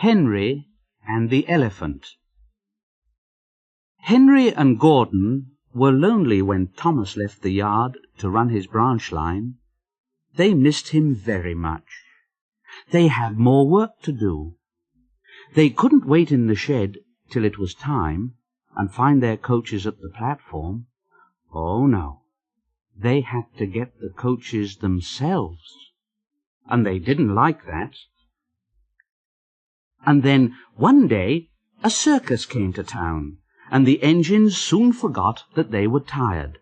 Henry and the Elephant. Henry and Gordon were lonely when Thomas left the yard to run his branch line. They missed him very much. They had more work to do. They couldn't wait in the shed till it was time and find their coaches at the platform. Oh, no. They had to get the coaches themselves, and they didn't like that. And then one day a circus came to town, and the engines soon forgot that they were tired.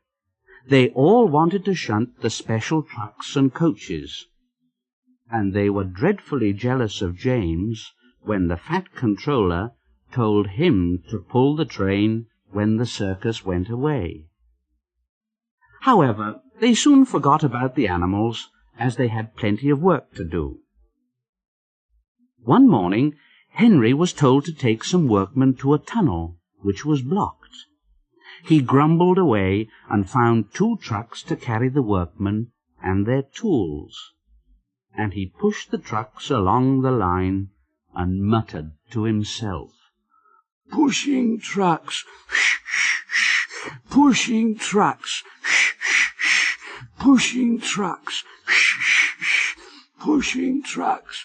They all wanted to shunt the special trucks and coaches, and they were dreadfully jealous of James when the fat controller told him to pull the train when the circus went away. However, they soon forgot about the animals, as they had plenty of work to do. One morning, Henry was told to take some workmen to a tunnel which was blocked. He grumbled away and found 2 trucks to carry the workmen and their tools, and he pushed the trucks along the line and muttered to himself, "Pushing trucks, pushing trucks, pushing trucks, pushing trucks."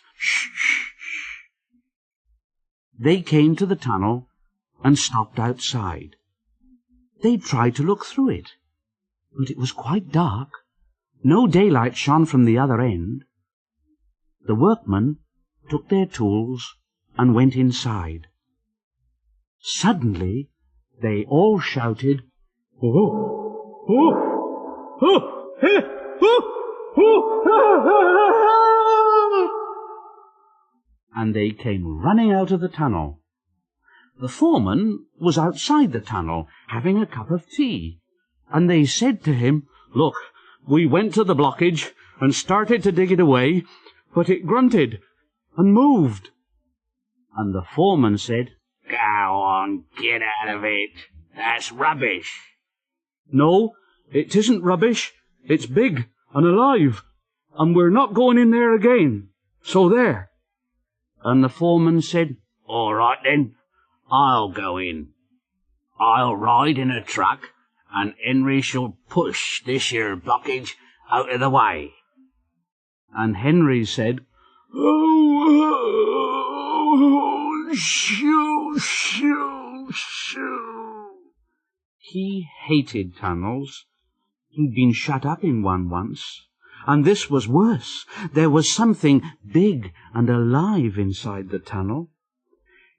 They came to the tunnel and stopped outside. They tried to look through it, but it was quite dark. No daylight shone from the other end. The workmen took their tools and went inside. Suddenly they all shouted, "Oh! Oh! Oh! Eh! Oh! Oh!" And they came running out of the tunnel. The foreman was outside the tunnel having a cup of tea, and they said to him, "Look, we went to the blockage and started to dig it away, but it grunted and moved." And the foreman said, "Go on, get out of it. That's rubbish." "No, it isn't rubbish. It's big and alive, and we're not going in there again. So there." And the foreman said, "All right then, I'll go in. I'll ride in a truck, and Henry shall push this here blockage out of the way." And Henry said, "Oh, shoo, shoo, shoo." He hated tunnels. He'd been shut up in one once, and this was worse. There was something big and alive inside the tunnel.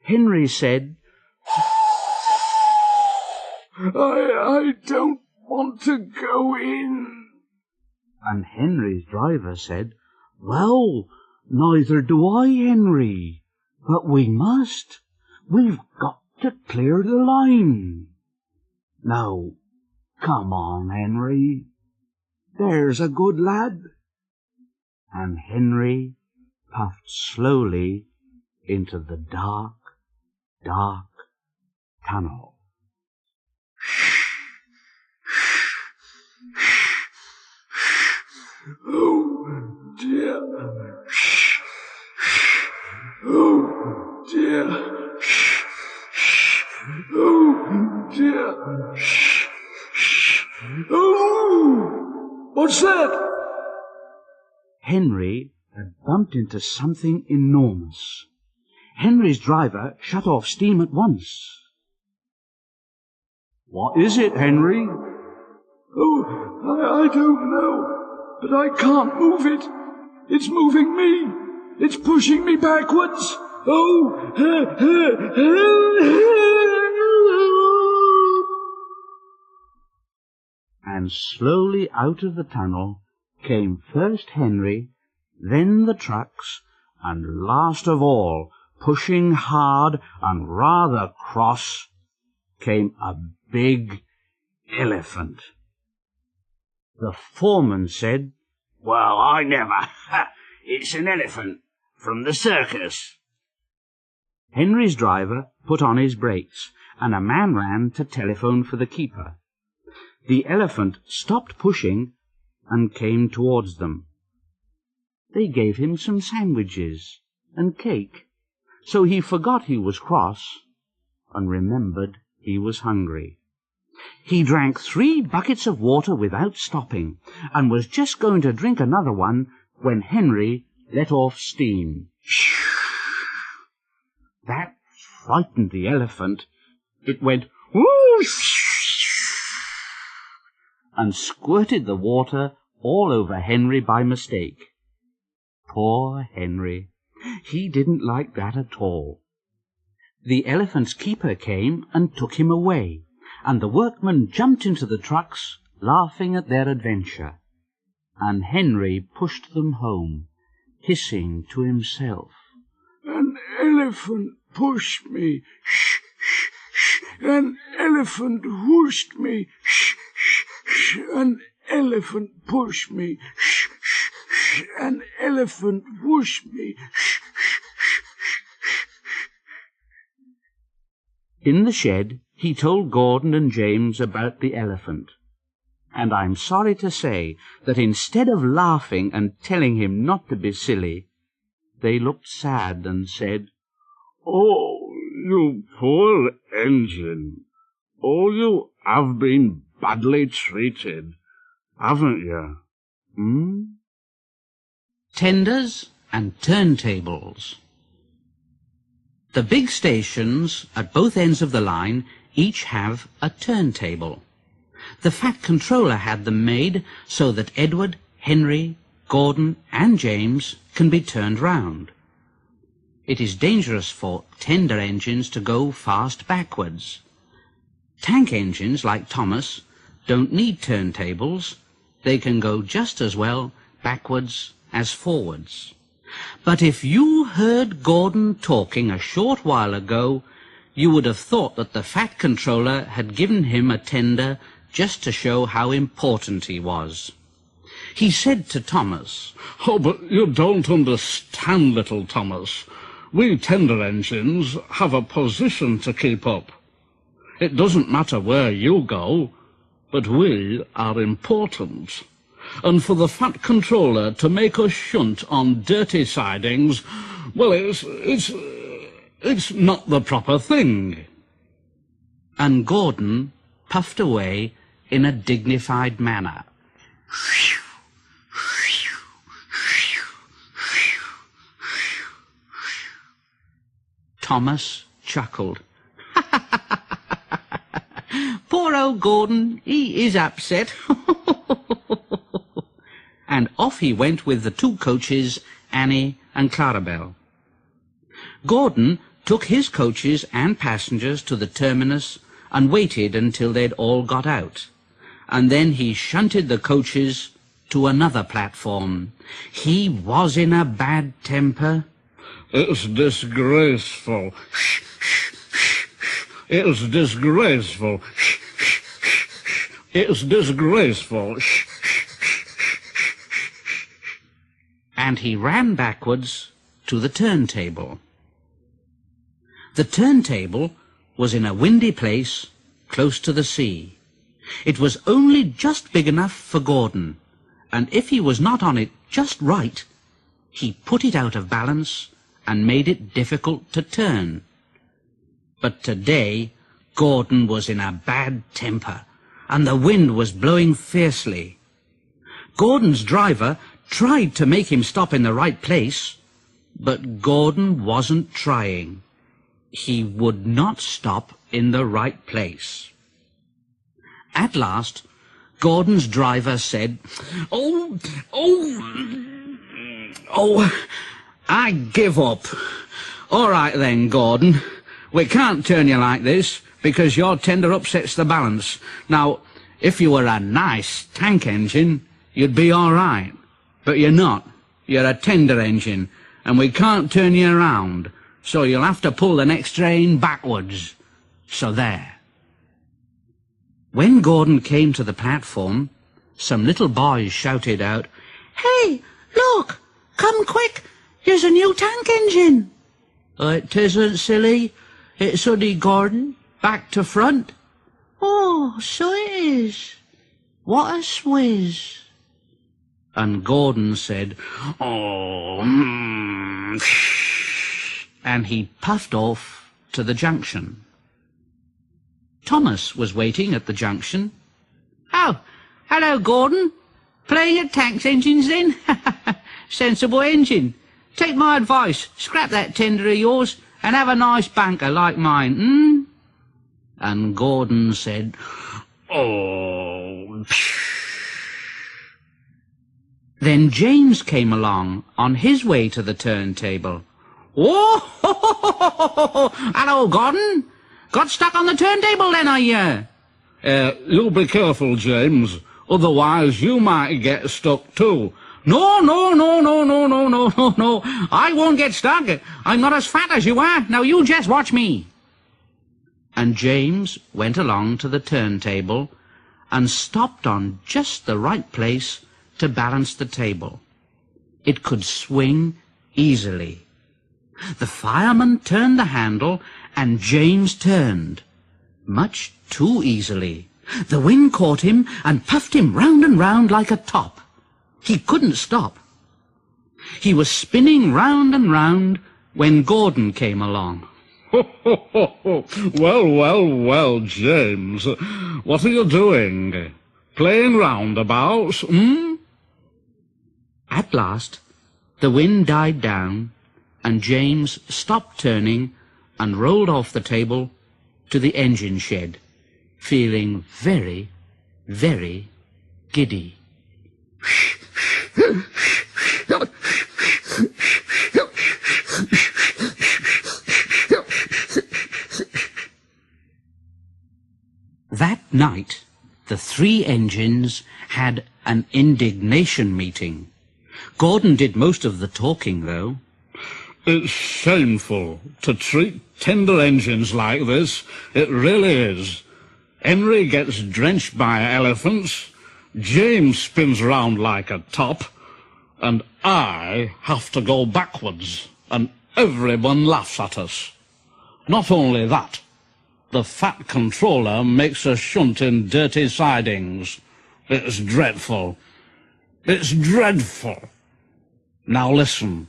Henry said, I don't want to go in." And Henry's driver said, "Well, neither do I, Henry, but we must. We've got to clear the line. Now, come on, Henry. There's a good lad." And Henry puffed slowly into the dark, dark tunnel. "Oh, dear. Oh, dear. Oh, dear. Oh, what's that?" Henry had bumped into something enormous. Henry's driver shut off steam at once. "What is it, Henry?" "Oh, I don't know, but I can't move it. It's moving me. It's pushing me backwards. Oh, And slowly out of the tunnel came first Henry, then the trucks, and last of all, pushing hard and rather cross, came a big elephant. The foreman said, "Well, I never! It's an elephant from the circus." Henry's driver put on his brakes, and a man ran to telephone for the keeper. The elephant stopped pushing and came towards them. They gave him some sandwiches and cake, So he forgot he was cross and remembered he was hungry. He drank 3 buckets of water without stopping, and was just going to drink another one when Henry let off steam. That frightened the elephant. It went whoosh and squirted the water all over Henry by mistake. Poor Henry. He didn't like that at all. The elephant's keeper came and took him away, and the workmen jumped into the trucks, laughing at their adventure. And Henry pushed them home, hissing to himself, "An elephant pushed me, shh, shh, shh. An elephant whooshed me, shh, shh, shh. An elephant pushed me, shh, shh, shh. An elephant whooshed me, shh, shh, shh, shh." In the shed, he told Gordon and James about the elephant. And I'm sorry to say that instead of laughing and telling him not to be silly, they looked sad and said, "Oh, you poor engine. Oh, you have been badly treated, haven't you?" Tenders and turntables. The big stations at both ends of the line each have a turntable. The fat controller had them made so that Edward, Henry, Gordon and James can be turned round. It is dangerous for tender engines to go fast backwards. Tank engines like Thomas don't need turntables. They can go just as well backwards as forwards. But if you heard Gordon talking a short while ago, you would have thought that the fat controller had given him a tender just to show how important he was. He said to Thomas, "Oh, but you don't understand, little Thomas. We tender engines have a position to keep up. It doesn't matter where you go, but we are important. And for the fat controller to make us shunt on dirty sidings, well, it's not the proper thing." And Gordon puffed away in a dignified manner. Thomas chuckled. "Poor old Gordon, he is upset." And off he went with the 2 coaches, Annie and Clarabel. Gordon took his coaches and passengers to the terminus and waited until they'd all got out. And then he shunted the coaches to another platform. He was in a bad temper. "It's disgraceful. It's disgraceful. It's disgraceful." And he ran backwards to the turntable. The turntable was in a windy place close to the sea. It was only just big enough for Gordon, and if he was not on it just right, he put it out of balance and made it difficult to turn. But today Gordon was in a bad temper, and the wind was blowing fiercely. Gordon's driver tried to make him stop in the right place, but Gordon wasn't trying. He would not stop in the right place. At last, Gordon's driver said, Oh, I give up. All right then, Gordon. We can't turn you like this because your tender upsets the balance. Now, if you were a nice tank engine, you'd be all right. But you're not. You're a tender engine, and we can't turn you around, so you'll have to pull the next train backwards. So there. When Gordon came to the platform, some little boys shouted out, "Hey, look! Come quick! Here's a new tank engine!" "It isn't, silly. It's only Gordon, back to front." "Oh, so it is. What a swizz." And Gordon said, and he puffed off to the junction. Thomas was waiting at the junction. "Oh, hello, Gordon. Playing at tanks engines, then? Sensible engine. Take my advice. Scrap that tender of yours and have a nice banker like mine, hmm?" And Gordon said, "Oh, psh." Then James came along on his way to the turntable. "Oh, ho, ho, ho, ho, ho. Hello, Gordon. Got stuck on the turntable then, are you?" You be careful, James. Otherwise you might get stuck too." No, I won't get stuck. I'm not as fat as you are. Now you just watch me." And James went along to the turntable and stopped on just the right place to balance the table. It could swing easily. The fireman turned the handle and James turned, much too easily. The wind caught him and puffed him round and round like a top. He couldn't stop. He was spinning round and round when Gordon came along. Well, James, what are you doing? Playing roundabouts, hmm?" At last, the wind died down, and James stopped turning and rolled off the table to the engine shed, feeling very, very giddy. That night, the three engines had an indignation meeting. Gordon did most of the talking, though. "It's shameful to treat tender engines like this. It really is. Henry gets drenched by elephants, James spins round like a top, and I have to go backwards, and everyone laughs at us. Not only that, the fat controller makes us shunt in dirty sidings. It's dreadful. It's dreadful. Now listen,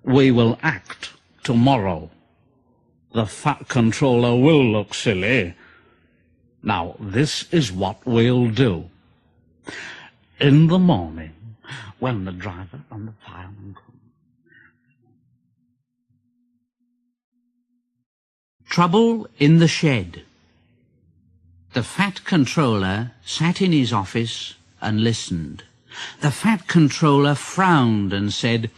we will act tomorrow. The fat controller will look silly. Now this is what we'll do. In the morning, when the driver and the fireman come." Trouble in the shed. The fat controller sat in his office and listened. The fat controller frowned and said,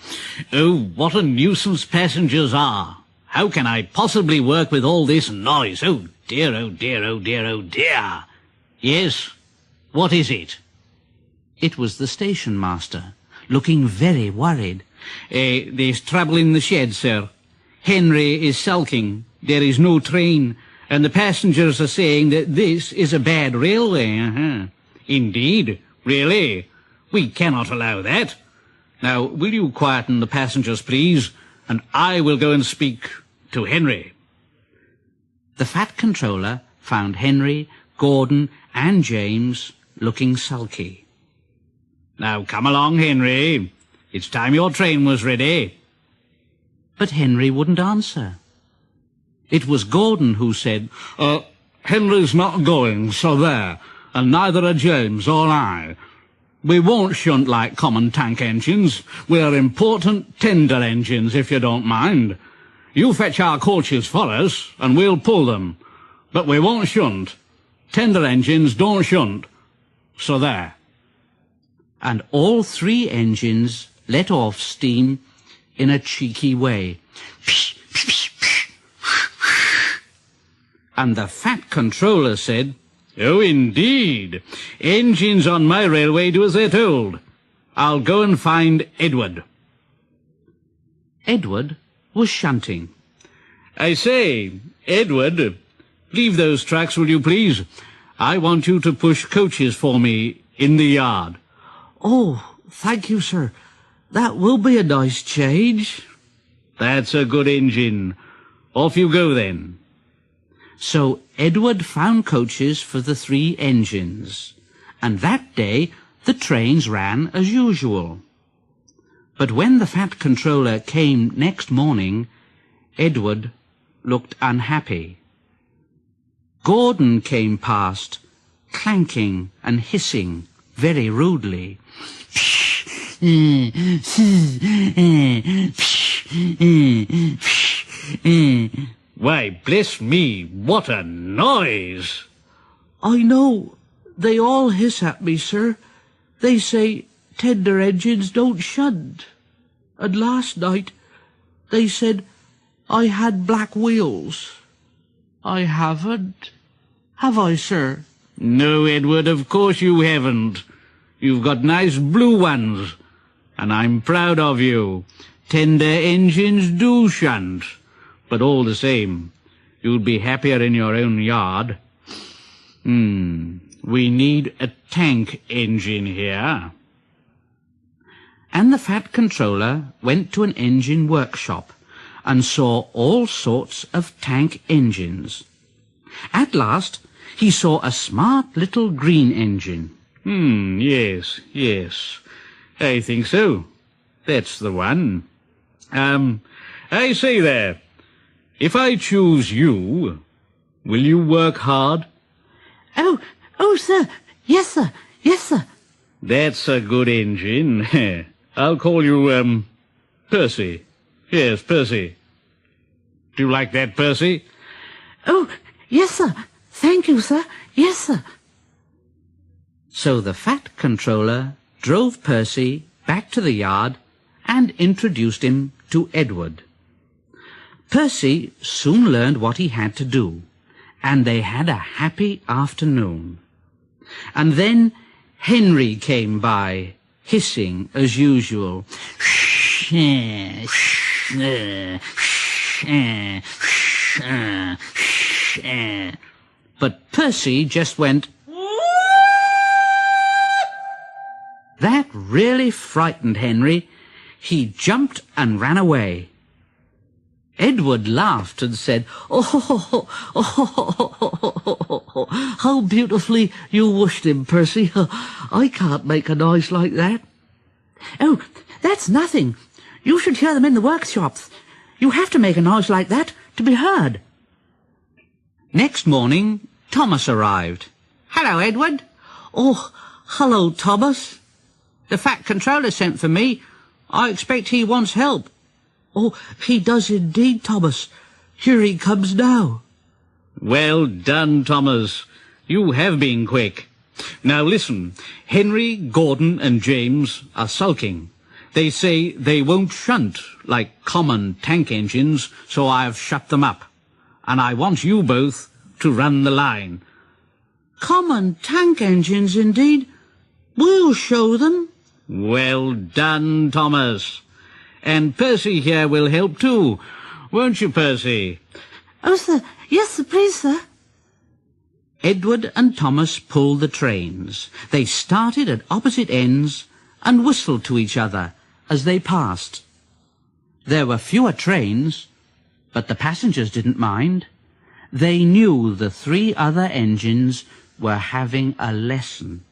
"Oh, what a nuisance passengers are! How can I possibly work with all this noise? Oh dear, oh dear, oh dear, oh dear!" "Yes, what is it?" It was the station master, looking very worried. "There's trouble in the shed, sir. Henry is sulking. There is no train, and the passengers are saying that this is a bad railway." "Indeed? Really? We cannot allow that. Now, will you quieten the passengers, please, and I will go and speak to Henry." The fat controller found Henry, Gordon, and James looking sulky. "Now, come along, Henry. It's time your train was ready." But Henry wouldn't answer. It was Gordon who said, Henry's not going, so there, and neither are James or I. We won't shunt like common tank engines. We're important tender engines, if you don't mind. You fetch our coaches for us, and we'll pull them. But we won't shunt. Tender engines don't shunt. So there." And all three engines let off steam in a cheeky way. And the fat controller said, "Oh, indeed. Engines on my railway do as they're told. I'll go and find Edward." Edward was shunting. "I say, Edward, leave those tracks, will you please? I want you to push coaches for me in the yard." "Oh, thank you, sir. That will be a nice change." "That's a good engine. Off you go, then." So Edward found coaches for the three engines, and that day the trains ran as usual. But when the fat controller came next morning, Edward looked unhappy. Gordon came past, clanking and hissing very rudely. Why, bless me, what a noise! I know. They all hiss at me, sir. They say tender engines don't shunt. And last night they said I had black wheels. I haven't. Have I, sir? No, Edward, of course you haven't. You've got nice blue ones, and I'm proud of you. Tender engines do shunt, but all the same, you'll be happier in your own yard. We need a tank engine here. And the Fat Controller went to an engine workshop and saw all sorts of tank engines. At last, he saw a smart little green engine. Yes, I think so. That's the one. I say there, if I choose you, will you work hard? Oh, sir. Yes, sir. Yes, sir. That's a good engine. I'll call you, Percy. Yes, Percy. Do you like that, Percy? Oh, yes, sir. Thank you, sir. Yes, sir. So the Fat Controller drove Percy back to the yard and introduced him to Edward. Percy soon learned what he had to do, and they had a happy afternoon. And then Henry came by, hissing as usual. But Percy just went. That really frightened Henry. He jumped and ran away. Edward laughed and said, "Oh, how beautifully you whooshed him, Percy. I can't make a noise like that." "Oh, that's nothing. You should hear them in the workshops. You have to make a noise like that to be heard." Next morning, Thomas arrived. "Hello, Edward." "Oh, hello, Thomas." "The Fat Controller sent for me. I expect he wants help." "Oh, he does indeed, Thomas. Here he comes now." Well done, Thomas. You have been quick. Now listen, Henry, Gordon and James are sulking. They say they won't shunt like common tank engines, so I've shut them up. And I want you both to run the line. "Common tank engines, indeed. We'll show them." Well done, Thomas. And Percy here will help too, won't you, Percy? "Oh, sir. Yes, sir, please, sir." Edward and Thomas pulled the trains. They started at opposite ends and whistled to each other as they passed. There were fewer trains, but the passengers didn't mind. They knew the three other engines were having a lesson.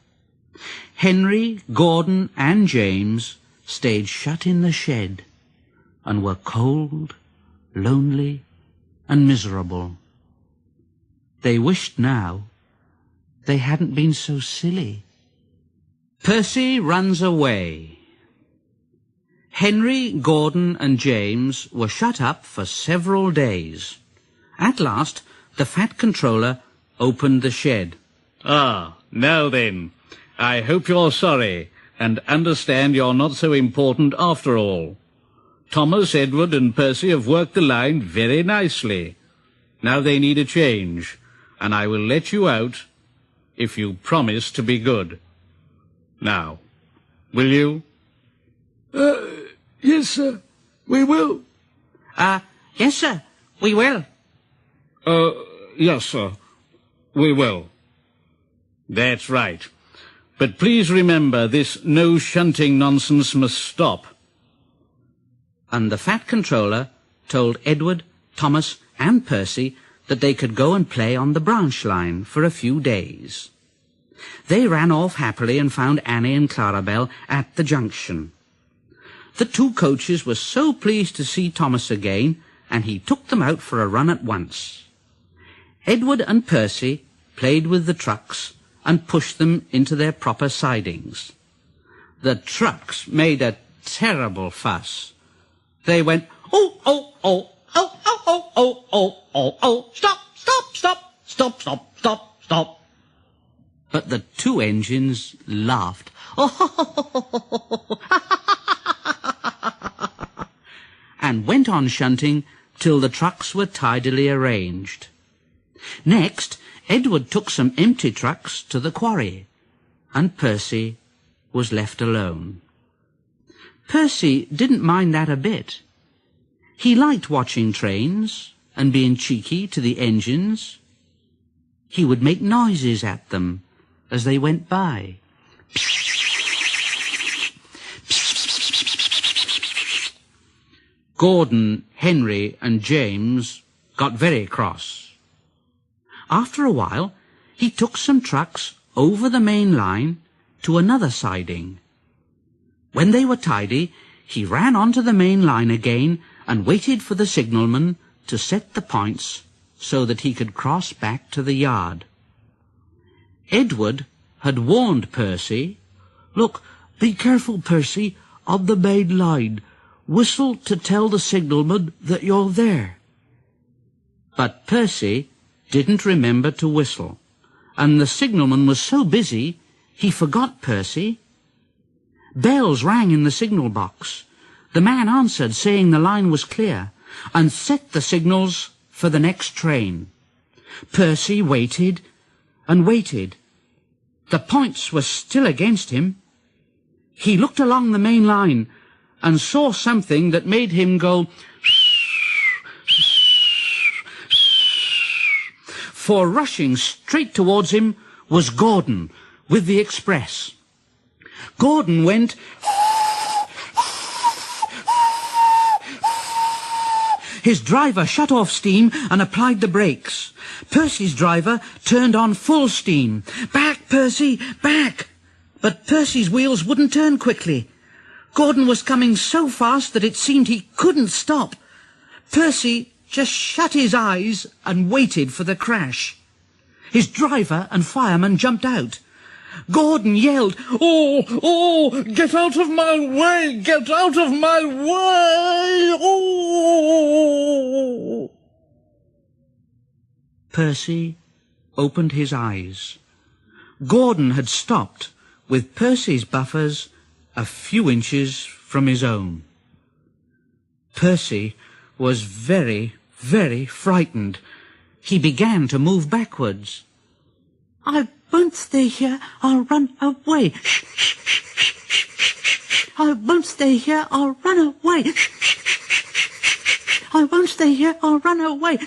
Henry, Gordon and James stayed shut in the shed and were cold, lonely and miserable. They wished now they hadn't been so silly. Percy runs away. Henry, Gordon and James were shut up for several days. At last, the Fat Controller opened the shed. Ah, now then, I hope you're sorry and understand you're not so important after all. Thomas, Edward and Percy have worked the line very nicely. Now they need a change, and I will let you out if you promise to be good. Now, will you? Yes, sir. We will. Yes, sir. We will. Yes, sir. We will. That's right. But please remember, this no shunting nonsense must stop. And the Fat Controller told Edward, Thomas and Percy that they could go and play on the branch line for a few days. They ran off happily and found Annie and Clarabelle at the junction. The two coaches were so pleased to see Thomas again and he took them out for a run at once. Edward and Percy played with the trucks and pushed them into their proper sidings. The trucks made a terrible fuss. They went, oh, oh, oh, oh, oh, oh, oh, oh, oh, oh, stop, stop, stop, stop, stop, stop, stop. But the two engines laughed. And went on shunting till the trucks were tidily arranged. Next, Edward took some empty trucks to the quarry, and Percy was left alone. Percy didn't mind that a bit. He liked watching trains and being cheeky to the engines. He would make noises at them as they went by. Gordon, Henry, and James got very cross. After a while, he took some trucks over the main line to another siding. When they were tidy, he ran onto the main line again and waited for the signalman to set the points so that he could cross back to the yard. Edward had warned Percy, "Look, be careful, Percy, on the main line. Whistle to tell the signalman that you're there." But Percy didn't remember to whistle, and the signalman was so busy he forgot Percy. Bells rang in the signal box. The man answered, saying the line was clear, and set the signals for the next train. Percy waited and waited. The points were still against him. He looked along the main line and saw something that made him go, for rushing straight towards him was Gordon with the express. Gordon went, his driver shut off steam and applied the brakes. Percy's driver turned on full steam. "Back, Percy, back!" But Percy's wheels wouldn't turn quickly. Gordon was coming so fast that it seemed he couldn't stop. Percy just shut his eyes and waited for the crash. His driver and fireman jumped out. Gordon yelled, "Oh, oh, get out of my way! Get out of my way! Oh!" Percy opened his eyes. Gordon had stopped with Percy's buffers a few inches from his own. Percy was very, very frightened. He began to move backwards. "I won't stay here, I'll run away. I won't stay here, I'll run away. I won't stay here, I'll run away."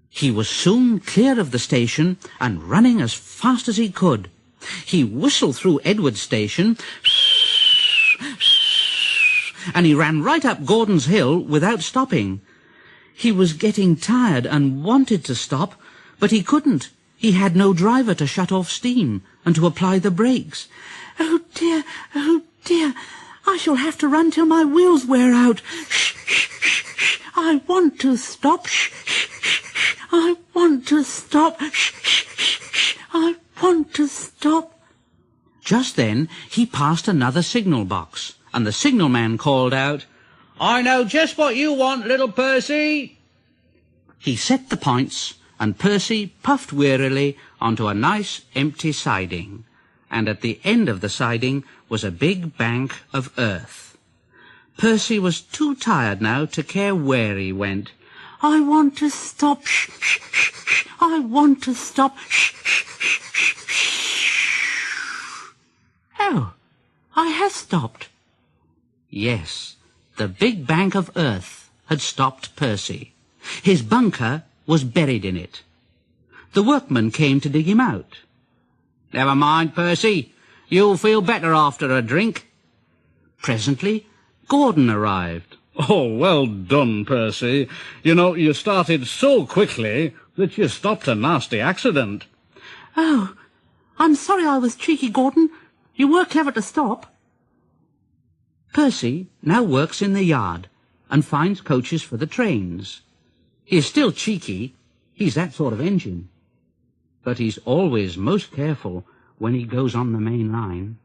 He was soon clear of the station and running as fast as he could. He whistled through Edward's station, and he ran right up Gordon's hill without stopping. He was getting tired and wanted to stop, but he couldn't. He had no driver to shut off steam and to apply the brakes. Oh dear, I shall have to run till my wheels wear out. I want to stop. I want to stop. I want to stop. Just then he passed another signal box, and the signalman called out, "I know just what you want, little Percy." He set the points, and Percy puffed wearily onto a nice empty siding, and at the end of the siding was a big bank of earth. Percy was too tired now to care where he went. "I want to stop. I want to stop." Oh, I have stopped. Yes, the big bank of earth had stopped Percy. His bunker was buried in it. The workmen came to dig him out. "Never mind, Percy. You'll feel better after a drink." Presently, Gordon arrived. "Oh, well done, Percy. You know, you started so quickly that you stopped a nasty accident." "Oh, I'm sorry I was cheeky, Gordon. You were clever to stop." Percy now works in the yard and finds coaches for the trains. He's still cheeky, he's that sort of engine. But he's always most careful when he goes on the main line.